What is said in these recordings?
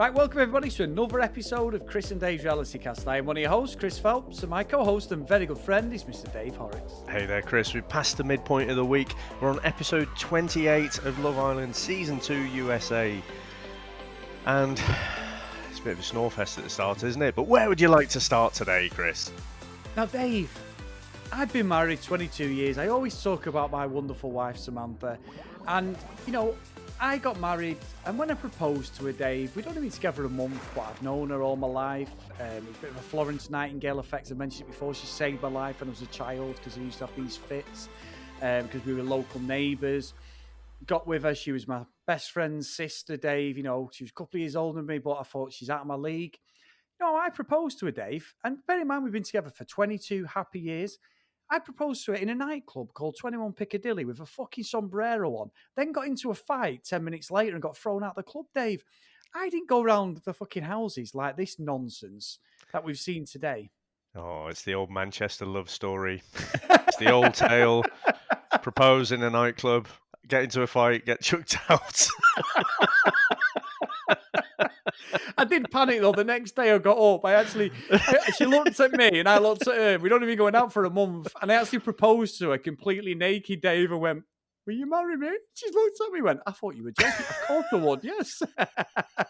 Right, welcome everybody to another episode of Chris and Dave's Reality Cast. I am one of your hosts, Chris Phelps, and my co-host and very good friend is Mr. Dave Horrocks. Hey there, Chris. We've passed the midpoint of the week. We're on episode 28 of Love Island Season 2 USA. And it's a bit of a snore fest at the start, isn't it? But where would you like to start today, Chris? Now, Dave, I've been married 22 years. I always talk about my wonderful wife, Samantha. And, I got married, and when I proposed to her, Dave, we'd only been together a month, but I've known her all my life. It was a bit of a Florence Nightingale effect. I mentioned it before. She saved my life when I was a child because I used to have these fits because we were local neighbours. Got with her. She was my best friend's sister, Dave. She was a couple of years older than me, but I thought she's out of my league. I proposed to her, Dave, and bear in mind we've been together for 22 happy years. I proposed to her in a nightclub called 21 Piccadilly with a fucking sombrero on, then got into a fight 10 minutes later and got thrown out the club, Dave. I didn't go around the fucking houses like this nonsense that we've seen today. Oh, it's the old Manchester love story. It's the old tale. Propose in a nightclub, get into a fight, get chucked out. I did panic though. The next day I got up. She looked at me and I looked at her. We'd only been going out for a month. And I actually proposed to her completely naked, Dave, and went, "Will you marry me?" She looked at me and went, "I thought you were joking." "Of course I would, yes."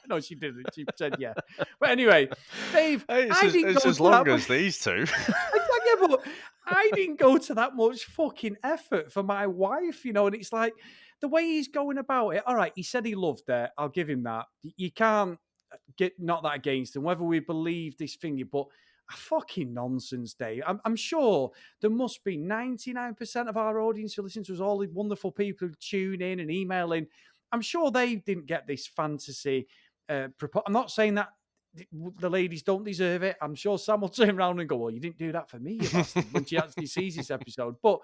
No, she didn't. She said, yeah. But anyway, Dave, It's as long as these two. Yeah, but I didn't go to that much fucking effort for my wife, and it's like the way he's going about it. All right, he said he loved her. I'll give him that. You can't get not that against him, whether we believe this thingy, but a fucking nonsense, Dave. I'm sure there must be 99% of our audience who listen to us, all the wonderful people who tune in and email in. I'm sure they didn't get this fantasy. I'm not saying that the ladies don't deserve it. I'm sure Sam will turn around and go, "Well, you didn't do that for me," you bastard," when she actually sees this episode. But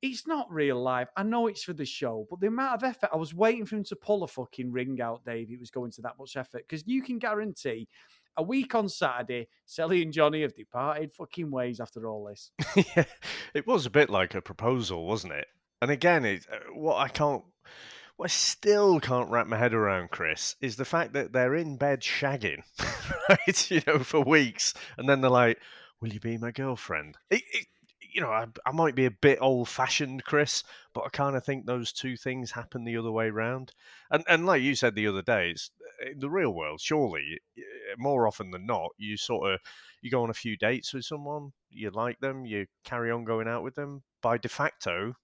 it's not real life. I know it's for the show, but the amount of effort, I was waiting for him to pull a fucking ring out, Dave. He was going to that much effort because you can guarantee a week on Saturday, Sally and Johnny have departed fucking ways after all this. Yeah, it was a bit like a proposal, wasn't it? And again, what I still can't wrap my head around, Chris, is the fact that they're in bed shagging, right? For weeks, and then they're like, "Will you be my girlfriend?" I might be a bit old-fashioned, Chris, but I kind of think those two things happen the other way around. And like you said the other day, it's, in the real world, surely, more often than not, you go on a few dates with someone, you like them, you carry on going out with them. By de facto,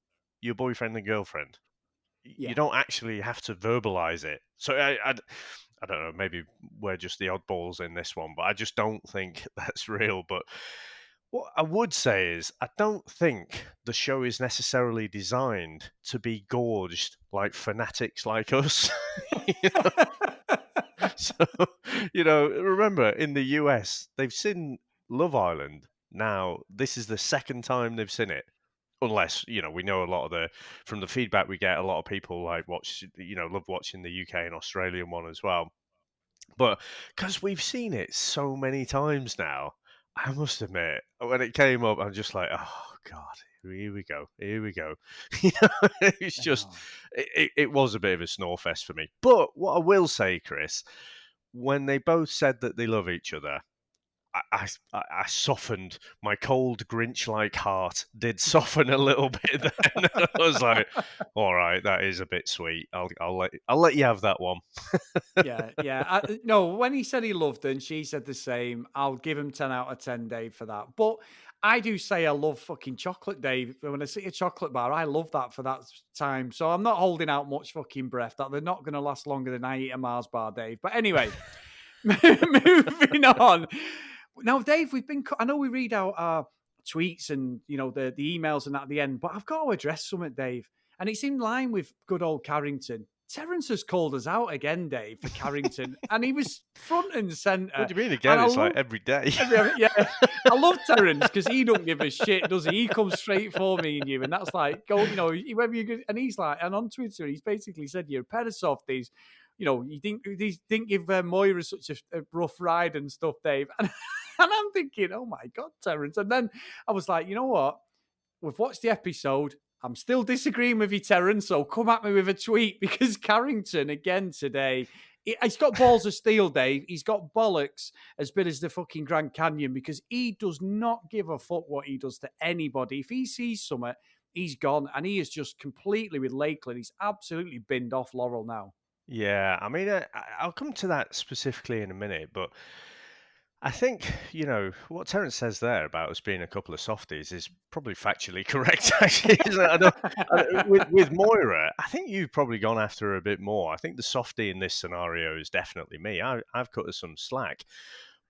you're boyfriend and girlfriend. Yeah. You don't actually have to verbalize it. So I don't know, maybe we're just the oddballs in this one, but I just don't think that's real. But what I would say is, I don't think the show is necessarily designed to be gorged like fanatics like us. So, remember, in the US, they've seen Love Island. Now, this is the second time they've seen it. Unless, we know from the feedback we get, a lot of people love watching the UK and Australian one as well. But because we've seen it so many times now, I must admit, when it came up, I'm just like, oh God, here we go. It's just, it was a bit of a snore fest for me. But what I will say, Chris, when they both said that they love each other, I softened. My cold Grinch-like heart did soften a little bit. Then I was like, "All right, that is a bit sweet. I'll let you have that one." Yeah. No, when he said he loved her and she said the same, I'll give him 10 out of 10, Dave, for that. But I do say I love fucking chocolate, Dave. When I see a chocolate bar, I love that for that time. So I'm not holding out much fucking breath that they're not going to last longer than I eat a Mars bar, Dave. But anyway, moving on. Now, Dave, I know we read out our tweets and, the emails and that at the end, but I've got to address something, Dave. And it's in line with good old Carrington. Terence has called us out again, Dave, for Carrington. And he was front and centre. What do you mean again? It's like every day. Yeah. I love Terence because he don't give a shit, does he? He comes straight for me and you. And that's like, whether you and he's like, and on Twitter, he's basically said, "You're a pair of softies. You didn't give Moira such a rough ride and stuff, Dave." And I'm thinking, oh my God, Terence. And then I was like, you know what? We've watched the episode. I'm still disagreeing with you, Terence, so come at me with a tweet because Carrington, again today, He's got balls of steel, Dave. He's got bollocks as big as the fucking Grand Canyon because he does not give a fuck what he does to anybody. If he sees something, he's gone. And he is just completely with Lakeland. He's absolutely binned off Laurel now. Yeah, I mean, I'll come to that specifically in a minute, but I think, what Terence says there about us being a couple of softies is probably factually correct, actually, isn't it? With Moira, I think you've probably gone after her a bit more. I think the softie in this scenario is definitely me. I've cut her some slack.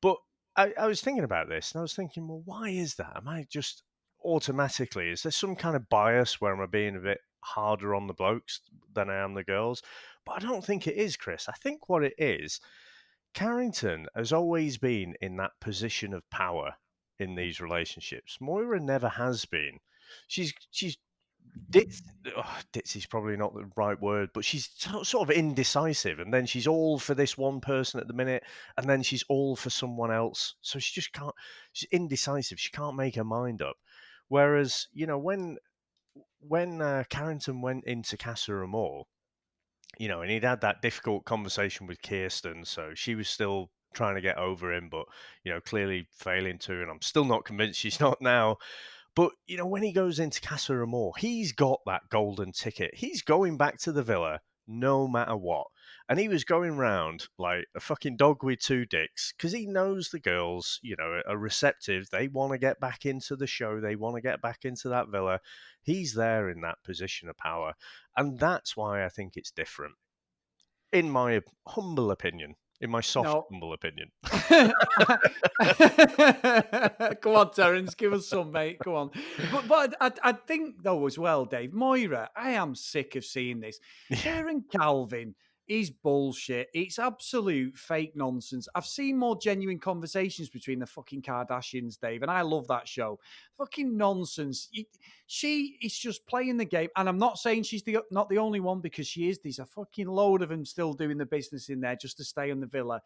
But I was thinking about this and I was thinking, well, why is that? Am I just automatically, is there some kind of bias where I'm being a bit harder on the blokes than I am the girls? But I don't think it is, Chris. I think what it is, Carrington has always been in that position of power in these relationships. Moira never has been. She's ditz, ditz is probably not the right word, but she's sort of indecisive, and then she's all for this one person at the minute, and then she's all for someone else. So she just can't. She's indecisive. She can't make her mind up. Whereas, when Carrington went into Casa Amor, and he'd had that difficult conversation with Kirsten, so she was still trying to get over him, but clearly failing to, and I'm still not convinced she's not now. But when he goes into Casa Amor, he's got that golden ticket. He's going back to the villa no matter what. And he was going round like a fucking dog with two dicks because he knows the girls, are receptive. They want to get back into the show. They want to get back into that villa. He's there in that position of power. And that's why I think it's different, in my humble opinion, in my soft, No. humble opinion. Come on, Terence, give us some, mate. Come on. But I think, though, as well, Dave, Moira, I am sick of seeing this. Yeah. Her and Calvin is bullshit. It's absolute fake nonsense. I've seen more genuine conversations between the fucking Kardashians, Dave, and I love that show. Fucking nonsense. She is just playing the game, and I'm not saying she's not the only one because she is. There's a fucking load of them still doing the business in there just to stay in the villa.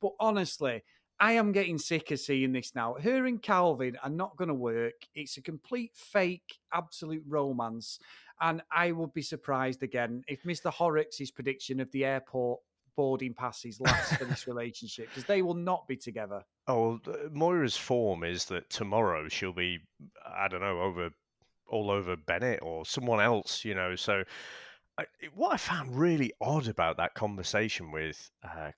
But honestly, I am getting sick of seeing this now. Her and Calvin are not going to work. It's a complete fake, absolute romance. And I would be surprised again if Mr. Horrocks' prediction of the airport boarding passes lasts for this relationship because they will not be together. Oh, well, Moira's form is that tomorrow she'll be, I don't know, all over Bennett or someone else, So what I found really odd about that conversation with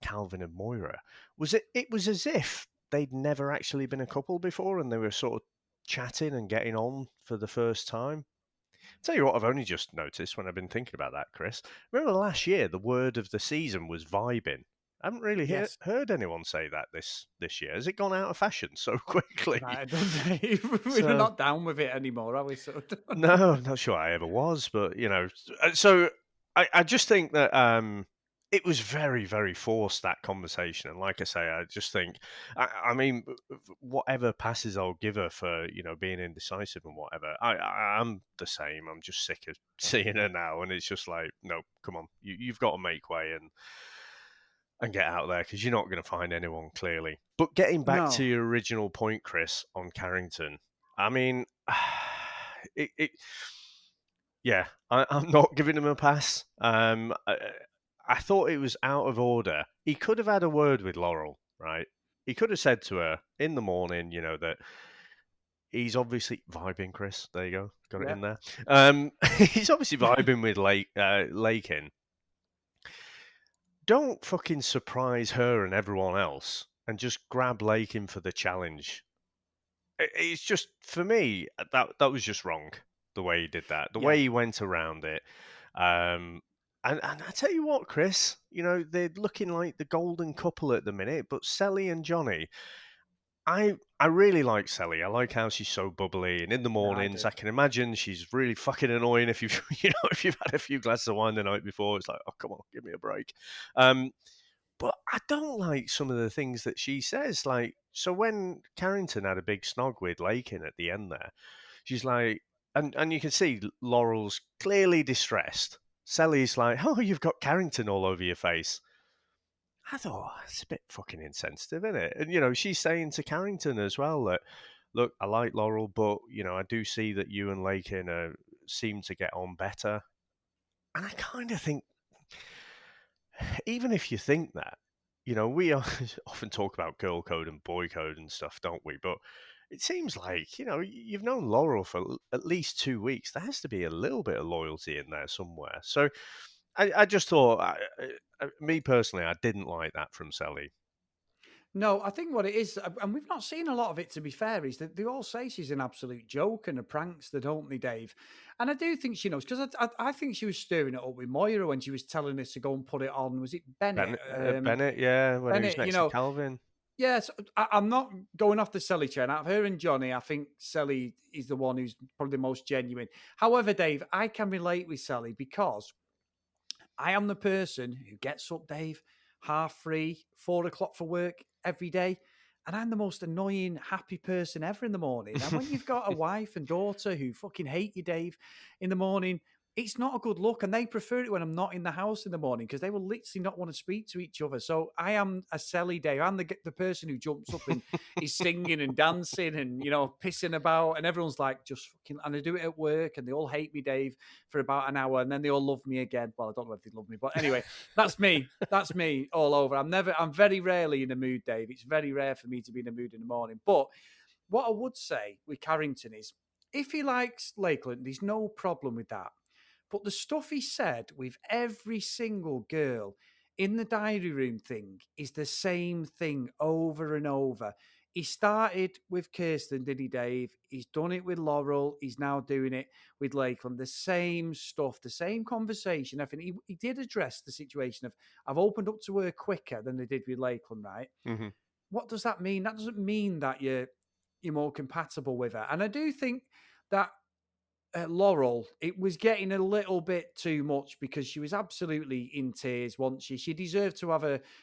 Calvin and Moira was it was as if they'd never actually been a couple before and they were sort of chatting and getting on for the first time. Tell you what, I've only just noticed when I've been thinking about that, Chris. Remember last year, the word of the season was vibing. I haven't really Yes. heard anyone say that this year. Has it gone out of fashion so quickly? Right, Dave. We're So not down with it anymore, are we? So no, I'm not sure I ever was, but so I just think that it was very, very forced, that conversation. And like I say, I just think, I mean, whatever passes I'll give her for being indecisive and whatever, I'm the same. I'm just sick of seeing her now, and it's just like, no, come on, you've got to make way and get out there because you're not going to find anyone clearly. But getting back to no. your original point, Chris, on Carrington, I mean, it yeah, I'm not giving him a pass. I thought it was out of order. He could have had a word with Laurel, right? He could have said to her in the morning, that he's obviously vibing. Chris, there you go, got it Yeah. in there. He's obviously vibing with Lakin. Don't fucking surprise her and everyone else, and just grab Lakin for the challenge. It's just, for me, that was just wrong, the way he did that, the way Yeah. he went around it. And I tell you what, Chris, they're looking like the golden couple at the minute. But Sally and Johnny, I really like Sally. I like how she's so bubbly, and in the Yeah, I mornings, do. I can imagine she's really fucking annoying if you've if you've had a few glasses of wine the night before. It's like, oh, come on, give me a break. Um, but I don't like some of the things that she says. Like, so when Carrington had a big snog with Lakin at the end there, she's like, and you can see Laurel's clearly distressed. Sally's like, oh, you've got Carrington all over your face. I thought, it's a bit fucking insensitive, isn't it? And, she's saying to Carrington as well that, look, I like Laurel, but, I do see that you and Lakin seem to get on better. And I kind of think, even if you think that, we often talk about girl code and boy code and stuff, don't we? But it seems like, you've known Laurel for at least 2 weeks. There has to be a little bit of loyalty in there somewhere. So I just thought, me personally, I didn't like that from Sally. No, I think what it is, and we've not seen a lot of it to be fair, is that they all say she's an absolute joke and a prankster, don't they, Dave? And I do think she knows because I think she was stirring it up with Moira when she was telling us to go and put it on. Was it Bennett? Bennett, yeah, when he was Bennett, next to Calvin. yes, I'm not going off the Selly chain. Out of her and Johnny, I think Selly is the one who's probably the most genuine. However, Dave, I can relate with Sally because I am the person who gets up, Dave, 3:30, 4 o'clock for work every day. And I'm the most annoying, happy person ever in the morning. And when you've got a wife and daughter who fucking hate you, Dave, in the morning, it's not a good look. And they prefer it when I'm not in the house in the morning because they will literally not want to speak to each other. So I am a Selly Dave. I'm the person who jumps up and is singing and dancing and, pissing about. And everyone's like, just fucking, and I do it at work and they all hate me, Dave, for about an hour. And then they all love me again. Well, I don't know if they love me, but anyway, that's me. That's me all over. I'm very rarely in the mood, Dave. It's very rare for me to be in the mood in the morning. But what I would say with Carrington is if he likes Lakeland, there's no problem with that. But the stuff he said with every single girl in the diary room thing is the same thing over and over. He started with Kirsten, did he, Dave? He's done it with Laurel. He's now doing it with Lakeland. The same stuff, the same conversation. I think he did address the situation of I've opened up to her quicker than they did with Lakeland, right? Hmm. What does that mean? That doesn't mean that you're more compatible with her. And I do think that Laurel, it was getting a little bit too much because she was absolutely in tears, wasn't she? She deserved to have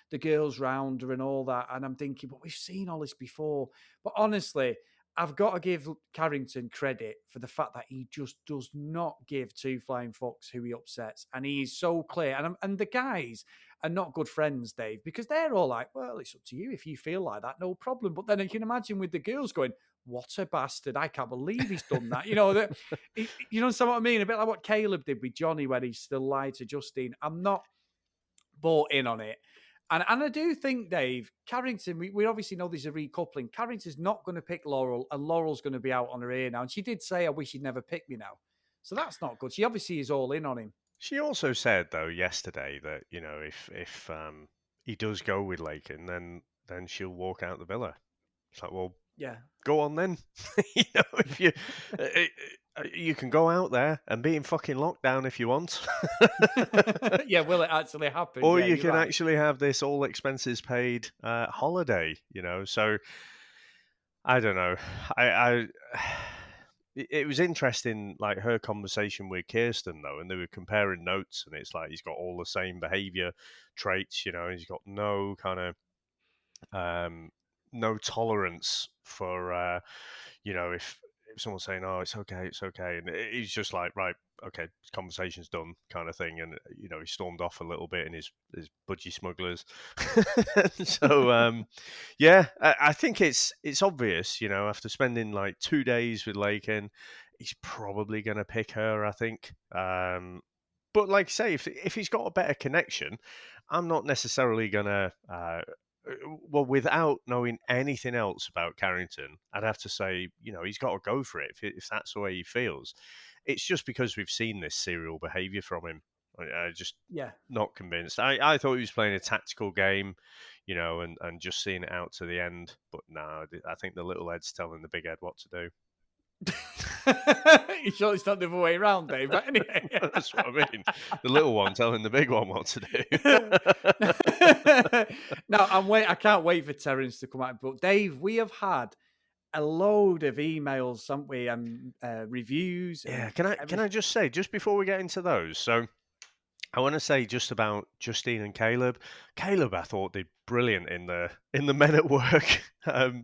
the girls round her and all that. And I'm thinking, but we've seen all this before. But honestly, I've got to give Carrington credit for the fact that he just does not give two flying fucks who he upsets. And he is so clear. And the guys are not good friends, Dave, because they're all like, well, it's up to you. If you feel like that, no problem. But then you can imagine with the girls going, what a bastard. I can't believe he's done that. You know what I mean? A bit like what Caleb did with Johnny when he still lied to Justine. I'm not bought in on it. And I do think, Dave, Carrington, we obviously know there's a recoupling. Carrington's not going to pick Laurel, and Laurel's going to be out on her ear now. And she did say, I wish he'd never picked me now. So that's not good. She obviously is all in on him. She also said though yesterday that if he does go with Lakin, then she'll walk out the villa. It's like, well, Yeah. go on then. If you can go out there and be in fucking lockdown if you want, Yeah, will it actually happen? or Yeah, you you're can right. actually have this all expenses paid holiday. So I don't know. I it was interesting, like her conversation with Kirsten though, and they were comparing notes, and it's like he's got all the same behavior traits. He's got no kind of um, no tolerance for if someone's saying, "Oh, it's okay," and he's just like, "Right, okay, conversation's done," kind of thing, and he stormed off a little bit in his budgie smugglers. So yeah, I think it's obvious, after spending like 2 days with Lakin, he's probably going to pick her. I think. But like I say, if he's got a better connection, I'm not necessarily gonna. Well, without knowing anything else about Carrington, I'd have to say, he's got to go for it if that's the way he feels. It's just because we've seen this serial behaviour from him. I just Yeah. not convinced. I thought he was playing a tactical game, and just seeing it out to the end. But no, I think the little head's telling the big head what to do. You sure it's not the other way around, Dave? But anyway. That's what I mean. The little one telling the big one what to No, I can't wait for Terence to come out. But Dave, we have had a load of emails, haven't we, and reviews Yeah, and can I everything. just say, just before we get into those, so I want to say just about Justine and Caleb. Caleb, I thought did brilliant in the Men at Work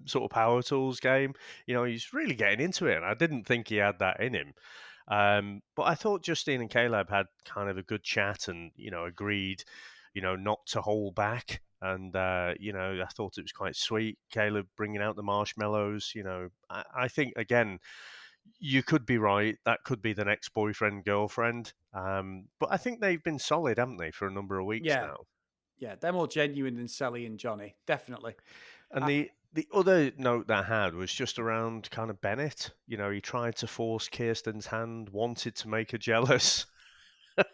sort of power tools game. He's really getting into it, and I didn't think he had that in him. But I thought Justine and Caleb had kind of a good chat, and agreed, not to hold back. And I thought it was quite sweet. Caleb bringing out the marshmallows. I think again you could be right. That could be the next boyfriend, girlfriend. But I think they've been solid, haven't they, for a number of weeks Yeah. now? Yeah, they're more genuine than Sally and Johnny, definitely. And I, the other note that I had was just around kind of Bennett. You know, he tried to force Kirsten's hand, wanted to make her jealous. That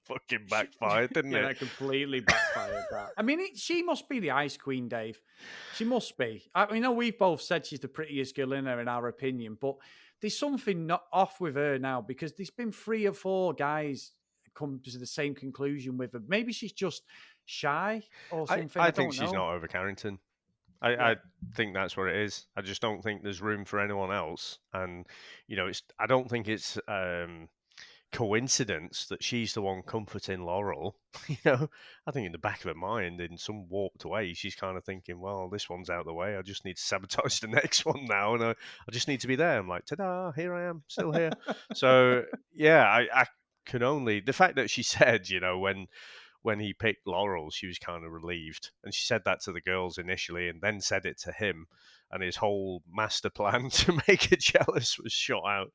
fucking backfired, didn't yeah, it? that completely backfired. That. I mean, she must be the ice queen, Dave. She must be. I know we've both said she's the prettiest girl in there, in our opinion, but there's something not off with her now because there's been 3 or 4 guys come to the same conclusion with her. Maybe she's just shy or something. I I think don't she's know. not over Carrington. Yeah. I think that's what it is. I just don't think there's room for anyone else. And, you know, I don't think it's coincidence that she's the one comforting Laurel. You know, I think in the back of her mind, in some warped way, she's kind of thinking, well, this one's out of the way. I just need to sabotage the next one now. And I just need to be there. I'm like, ta da, here I am, still here. So, yeah, I can only, the fact that she said, you know, when he picked Laurel, she was kind of relieved. And she said that to the girls initially and then said it to him. And his whole master plan to make her jealous was shot out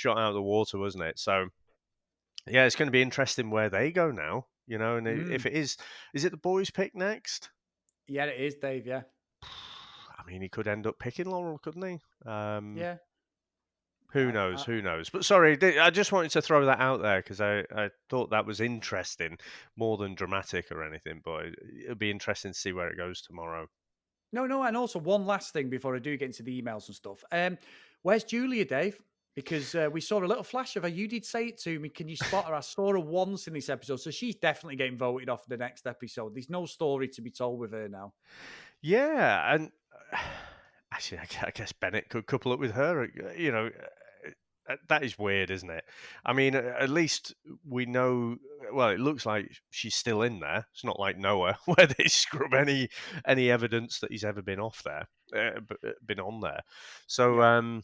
of the water, wasn't it? So, yeah, it's going to be interesting where they go now, you know. And if Mm. it is it the boys' pick next? Yeah, it is, Dave. Yeah. I mean, he could end up picking Laurel, couldn't he? Yeah. Who I, knows? I, Who knows? But sorry, I just wanted to throw that out there because I thought that was interesting, more than dramatic or anything. But it'll be interesting to see where it goes tomorrow. No, no, and also one last thing before I do get into the emails and stuff. Where's Julia, Dave? Because we saw a little flash of her. You did say it to me. Can you spot her? I saw her once in this episode, so she's definitely getting voted off the next episode. There's no story to be told with her now. Yeah, and actually, I guess Bennett could couple up with her. You know, that is weird, isn't it? I mean, at least we know. Well, it looks like she's still in there. It's not like Noah, where they scrub any evidence that he's ever been off there, been on there. So, Yeah.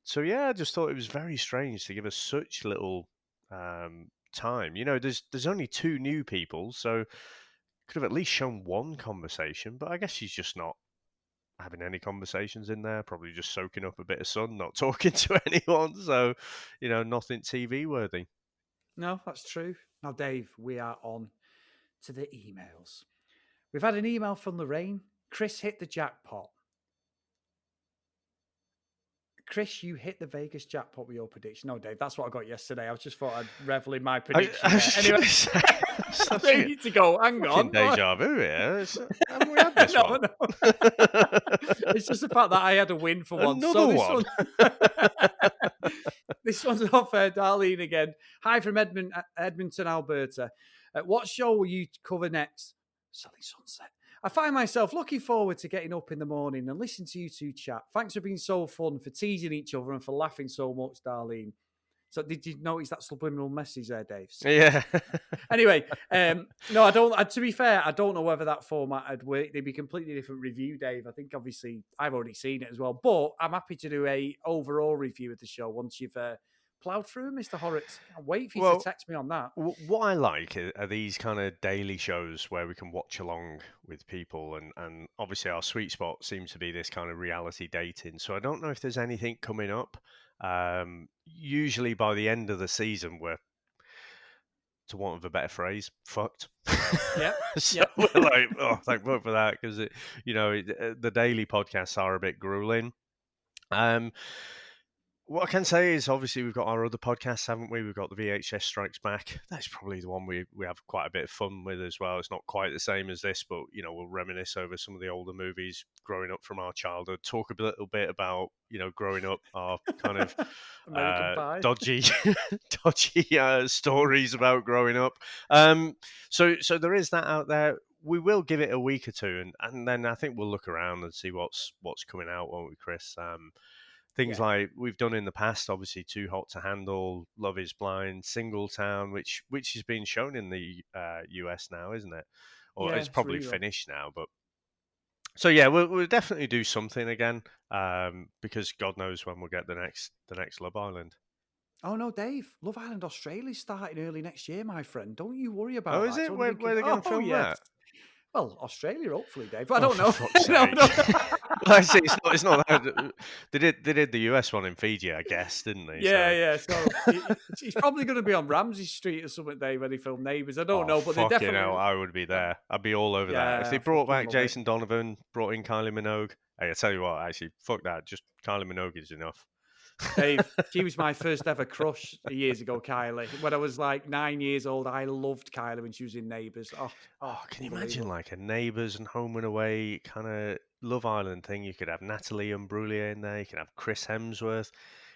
so yeah, I just thought it was very strange to give us such little time. You know, there's only 2 new people, so could have at least shown one conversation. But I guess she's just not having any conversations in there, probably just soaking up a bit of sun, not talking to anyone. So, you know, nothing TV worthy. No, that's true. Now, Dave, we are on to the emails. We've had an email from Lorraine. Chris hit the jackpot. Chris, you hit the Vegas jackpot with your prediction. No, Dave, that's what I got yesterday. I just thought I'd revel in my prediction I there. was Anyway, going to say, I such a need to go. Hang fucking on. deja vu here. Haven't we had this No, one? no. It's just the fact that I had a win for once. So Another this one. one, this one's off Darlene again. Hi from Edmonton, Alberta. What show will you cover next? Selling Sunset. I find myself looking forward to getting up in the morning and listening to you two chat. Thanks for being so fun, for teasing each other, and for laughing so much, Darlene. So, did you notice that subliminal message there, Dave? Yeah. Anyway, no, I don't. To be fair, I don't know whether that format had worked. They'd be completely different review, Dave. I think obviously I've already seen it as well, but I'm happy to do a overall review of the show once you've ploughed through, Mr. Horrocks. Can't wait for you to Well, text me on that. what I like are these kind of daily shows where we can watch along with people, and obviously our sweet spot seems to be this kind of reality dating. So I don't know if there's anything coming up. Usually by the end of the season, we're, to want of a better phrase, fucked. Yep, So yep. we're like, oh, thank God for that, because the daily podcasts are a bit grueling. Um, what I can say is, obviously, we've got our other podcasts, haven't we? We've got the VHS Strikes Back. That's probably the one we have quite a bit of fun with as well. It's not quite the same as this, but you know, we'll reminisce over some of the older movies growing up from our childhood. Talk a little bit about, you know, growing up, our kind of American Pie. dodgy, dodgy stories about growing up. So there is that out there. We will give it a week or two, and then I think we'll look around and see what's coming out, won't we, Chris? Things Yeah, like we've done in the past, obviously, Too Hot to Handle, Love Is Blind, Singletown, which is being shown in the US now, isn't it? Or yeah, it's it's probably real. finished now, but so yeah, we'll definitely do something again, because God knows when we'll get the next Love Island. Oh no, Dave! Love Island Australia's starting early next year, my friend. Don't you worry Oh, about is that. It's it? only Where because are they going to oh film yes, that? Well, Australia, hopefully, Dave. I Oh, don't for know. fuck's No, sake. no. Well, actually, it's not that. They did the US one in Fiji, I guess, didn't they? Yeah, So, yeah. So he's probably going to be on Ramsey Street or something, Dave, when he filmed Neighbours. I don't oh, know, but they fucking hell, definitely. I would be there. I'd be all over that. If they Yeah, I brought fucking back love it. Jason Donovan, brought in Kylie Minogue, hey, I tell you what, actually, fuck that. Just Kylie Minogue is enough. Dave, she was my first ever crush years ago, Kylie. When I was like 9 years old, I loved Kylie when she was in Neighbours. Oh, can you imagine Unbelievable. like a Neighbours and Home and Away kind of Love Island thing? You could have Natalie Imbruglia in there. You could have Chris Hemsworth.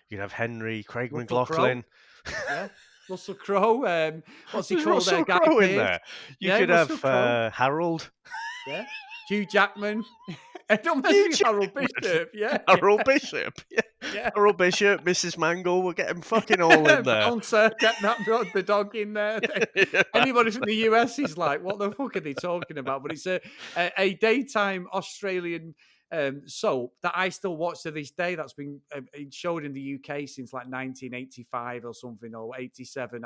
You could have Henry, Craig Russell Crowe, McLaughlin. yeah. Russell Crowe, what's he There's called there? Russell Guy Crowe in Pearce. there. You Yeah, could Russell have Crowe. Harold. Yeah. Hugh Jackman. Don't mess Hugh with Harold Jackman. Bishop. Yeah, Harold Bishop. Yeah. yeah. Harold Bishop, Mrs. Mangle. We'll get them fucking all in there. Bouncer, get the dog in there. Yeah. Anybody from the US is like, what the fuck are they talking about? But it's a daytime Australian soap that I still watch to this day. That's been showed in the UK since like 1985 or something, or 87.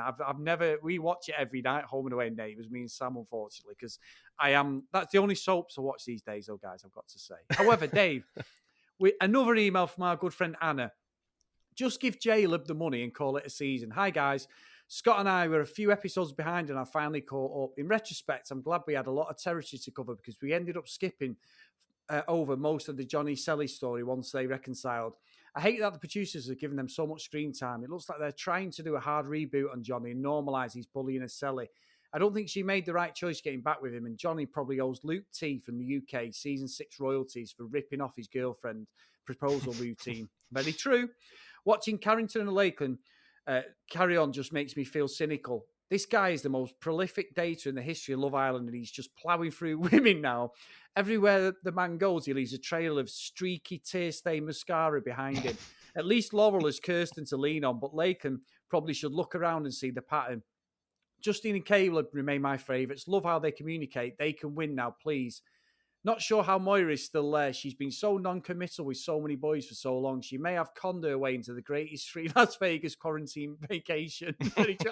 We watch it every night, Home and Away Neighbours, me and Sam, unfortunately, because that's the only soaps I watch these days, though, guys, I've got to say. However, Dave, another email from our good friend Anna. Just give J-Lib the money and call it a season. Hi, guys. Scott and I were a few episodes behind and I finally caught up. In retrospect, I'm glad we had a lot of territory to cover because we ended up skipping over most of the Johnny Selly story once they reconciled. I hate that the producers have given them so much screen time. It looks like they're trying to do a hard reboot on Johnny and normalise his bullying of Selly. I don't think she made the right choice getting back with him, and Johnny probably owes Luke T from the UK season 6 royalties for ripping off his girlfriend proposal routine. Very true. Watching Carrington and Lakeland carry on just makes me feel cynical. This guy is the most prolific dater in the history of Love Island, and he's just ploughing through women now. Everywhere the man goes, he leaves a trail of streaky, tear-stained mascara behind him. At least Laurel has Kirsten to lean on, but Lakeland probably should look around and see the pattern. Justine and Caleb remain my favourites. Love how they communicate. They can win now, please. Not sure how Moira is still there. She's been so non-committal with so many boys for so long. She may have conned her way into the greatest free Las Vegas quarantine vacation.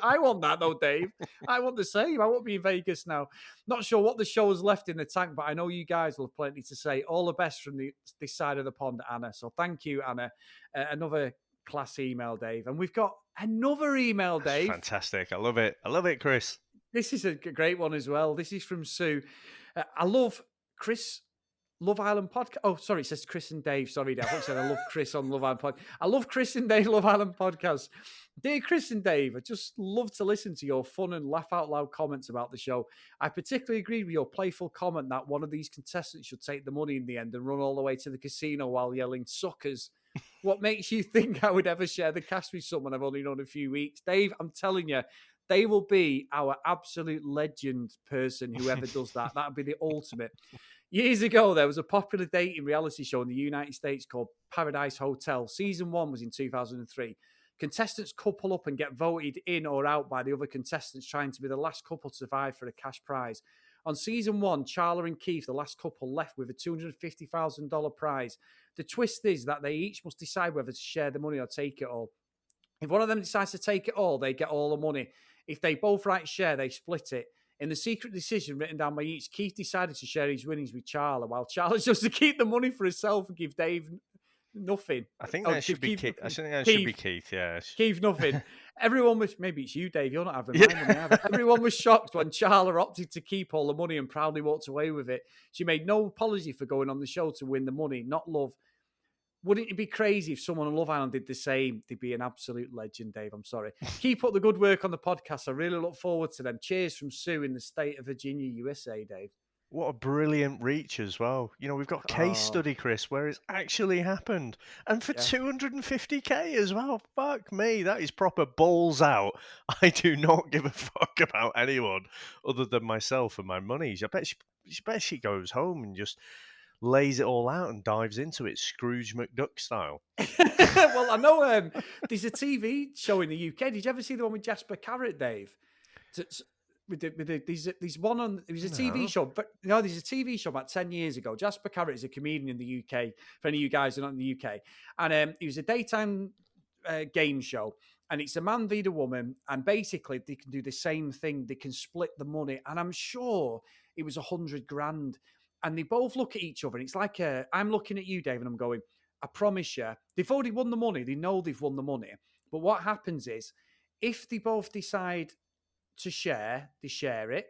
I want that, though, Dave. I want the same. I want to be in Vegas now. Not sure what the show has left in the tank, but I know you guys will have plenty to say. All the best from this side of the pond, Anna. So thank you, Anna. Another class email, Dave. And we've got another email, Dave. Fantastic. I love it. I love it, Chris. This is a great one as well. This is from Sue. I love Chris Love Island podcast. Oh, sorry, it says Chris and Dave. Sorry, Dave. I thought it said I love Chris on Love Island podcast. I love Chris and Dave Love Island podcast. Dear Chris and Dave, I just love to listen to your fun and laugh out loud comments about the show. I particularly agree with your playful comment that one of these contestants should take the money in the end and run all the way to the casino while yelling suckers. What makes you think I would ever share the cash with someone I've only known a few weeks? Dave, I'm telling you, they will be our absolute legend person, whoever does that. That would be the ultimate. Years ago, there was a popular dating reality show in the United States called Paradise Hotel. Season 1 was in 2003. Contestants couple up and get voted in or out by the other contestants, trying to be the last couple to survive for a cash prize. On season 1, Charla and Keith, the last couple, left with a $250,000 prize. The twist is that they each must decide whether to share the money or take it all. If one of them decides to take it all, they get all the money. If they both write share, they split it. In the secret decision written down by each, Keith decided to share his winnings with Charla, while Charla chose to keep the money for herself and give Dave nothing. I think Oh, that should give be Keith Keith. I nothing. think that should be Keith, Keith. Yeah. Keith nothing. Everyone was, maybe it's you, Dave. You're not having Yeah. my money either. Everyone was shocked when Charla opted to keep all the money and proudly walked away with it. She made no apology for going on the show to win the money, not love. Wouldn't it be crazy if someone on Love Island did the same? They'd be an absolute legend, Dave. I'm sorry. Keep up the good work on the podcast. I really look forward to them. Cheers from Sue in the state of Virginia, USA, Dave. What a brilliant reach as well. You know, we've got case study, Chris, where it's actually happened. And for 250k as well. Fuck me. That is proper balls out. I do not give a fuck about anyone other than myself and my monies. I bet she goes home and just lays it all out and dives into it, Scrooge McDuck style. Well, I know there's a TV show in the UK. Did you ever see the one with Jasper Carrot, Dave? There's one on. It was a TV show, but no, there's a TV show about 10 years ago. Jasper Carrot is a comedian in the UK. For any of you guys who are not in the UK, and it was a daytime game show. And it's a man v the woman, and basically they can do the same thing. They can split the money, and I'm sure it was 100 grand. And they both look at each other, and it's like I'm looking at you, Dave, and I'm going, I promise you, they've already won the money. They know they've won the money. But what happens is, if they both decide to share, they share it.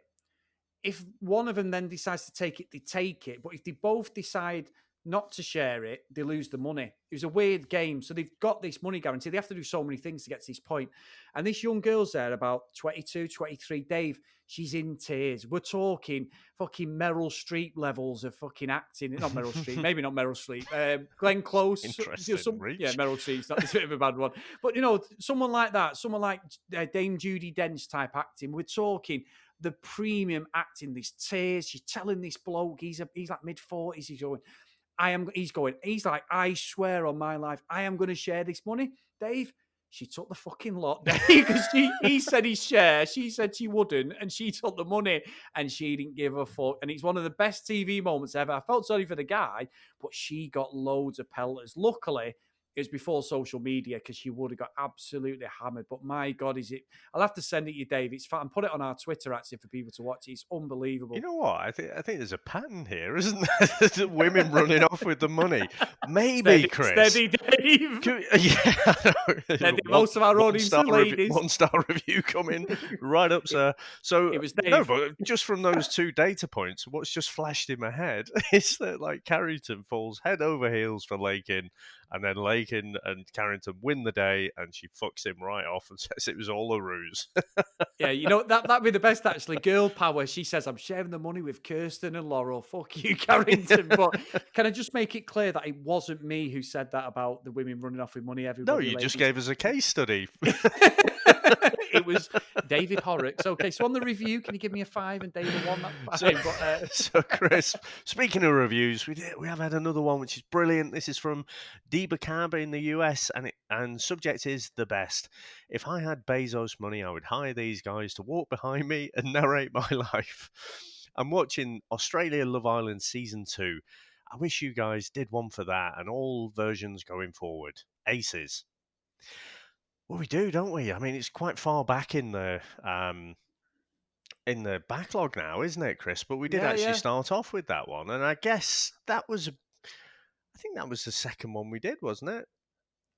If one of them then decides to take it, they take it. But if they both decide not to share it, they lose the money. It was a weird game. So they've got this money guarantee. They have to do so many things to get to this point. And this young girl's there, about 22, 23. Dave, she's in tears. We're talking fucking Meryl Streep levels of fucking acting. Not Meryl Streep, maybe not Meryl Streep. Glenn Close. Interesting reach. Yeah, Meryl Streep's not a bit of a bad one. But, someone like that, someone like Dame Judi Dench type acting, we're talking the premium acting, these tears. She's telling this bloke, he's like mid-40s, he's like, I swear on my life, I am going to share this money. Dave, she took the fucking lot, Dave, because he said he'd share. She said she wouldn't, and she took the money, and she didn't give a fuck. And it's one of the best TV moments ever. I felt sorry for the guy, but she got loads of pelters. Luckily, it was before social media, because she would have got absolutely hammered. But my God, I'll have to send it you, Dave. It's fun. And put it on our Twitter, actually, for people to watch. It's unbelievable. You know what? I think there's a pattern here, isn't there? Women running off with the money. Maybe, Chris. Steady, Dave. Yeah. Most of our audience are ladies. 1-star review coming right up, sir. So, it was Dave. No, but just from those two data points, what's just flashed in my head is that, like, Carrington falls head over heels for Lakin, and then Lakin and Carrington win the day, and she fucks him right off and says it was all a ruse. Yeah, that'd be the best, actually. Girl power. She says, I'm sharing the money with Kirsten and Laurel. Fuck you, Carrington. But can I just make it clear that it wasn't me who said that about the women running off with money? Everybody, no, you just gave us a case study. It was David Horrocks. Okay, so on the review, can you give me a 5 and David 1? That's fine. So, Chris, speaking of reviews, we have had another one which is brilliant. This is from Debacab in the US, and subject is the best. If I had Bezos money, I would hire these guys to walk behind me and narrate my life. I'm watching Australia Love Island Season 2. I wish you guys did one for that and all versions going forward. Aces. Well, we do, don't we? I mean, it's quite far back in the backlog now, isn't it, Chris? But we did actually start off with that one, and I guess I think that was the second one we did, wasn't it?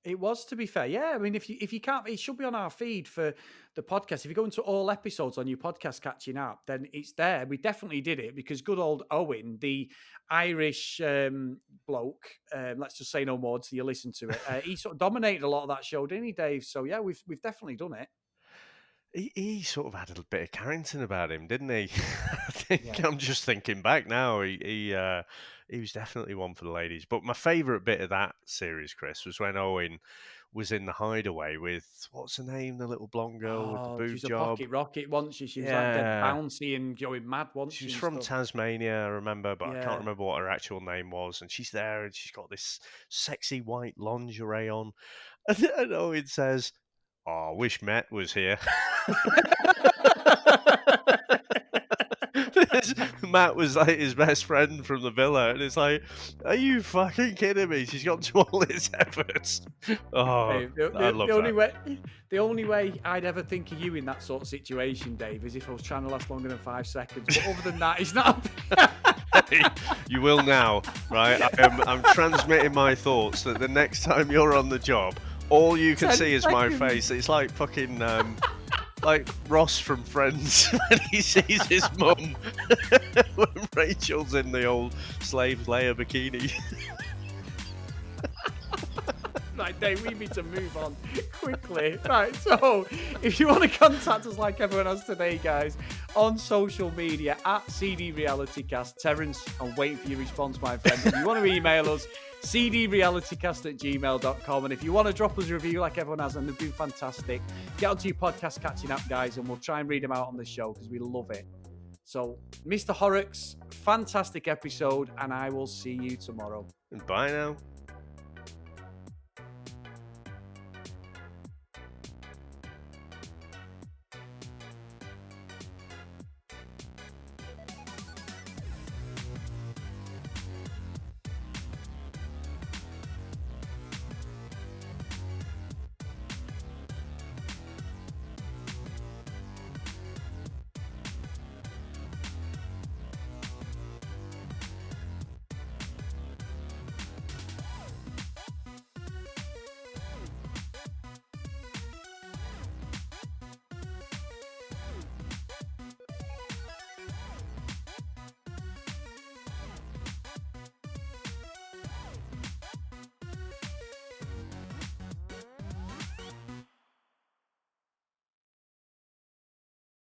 It was, to be fair. Yeah, I mean, if you can't, it should be on our feed for the podcast. If you go into all episodes on your podcast catching up, then it's there. We definitely did it because good old Owen, the Irish bloke, let's just say no more till you listen to it. He sort of dominated a lot of that show, didn't he, Dave? So yeah, we've definitely done it. He sort of had a bit of Carrington about him, didn't he? I think I'm just thinking back now. He was definitely one for the ladies. But my favourite bit of that series, Chris, was when Owen was in the hideaway with, what's her name, the little blonde girl with the boob she's job. A pocket rocket, wasn't she? She was like dead bouncy and going mad, wasn't she? She was from Tasmania, I remember, but I can't remember what her actual name was. And she's there and she's got this sexy white lingerie on. And Owen says, I wish Matt was here. Matt was like his best friend from the villa, and it's like, are you fucking kidding me? She's gone to all his efforts. Oh, I love that. The only way I'd ever think of you in that sort of situation, Dave, is if I was trying to last longer than 5 seconds. But other than that, it's not. You will now, right? I'm transmitting my thoughts that the next time you're on the job, all you can see is my face. It's like fucking, like Ross from Friends when he sees his mum when Rachel's in the old slave Leia bikini. Right, Dave, we need to move on quickly. Right, so if you want to contact us like everyone else today, guys, on social media at CD RealityCast. Terence, I'm waiting for your response, my friend. If you want to email us, cdrealitycast@gmail.com. And if you want to drop us a review like everyone has, and they've been fantastic, get onto your podcast catching up, guys, and we'll try and read them out on the show because we love it. So, Mr. Horrocks, fantastic episode, and I will see you tomorrow. Bye now.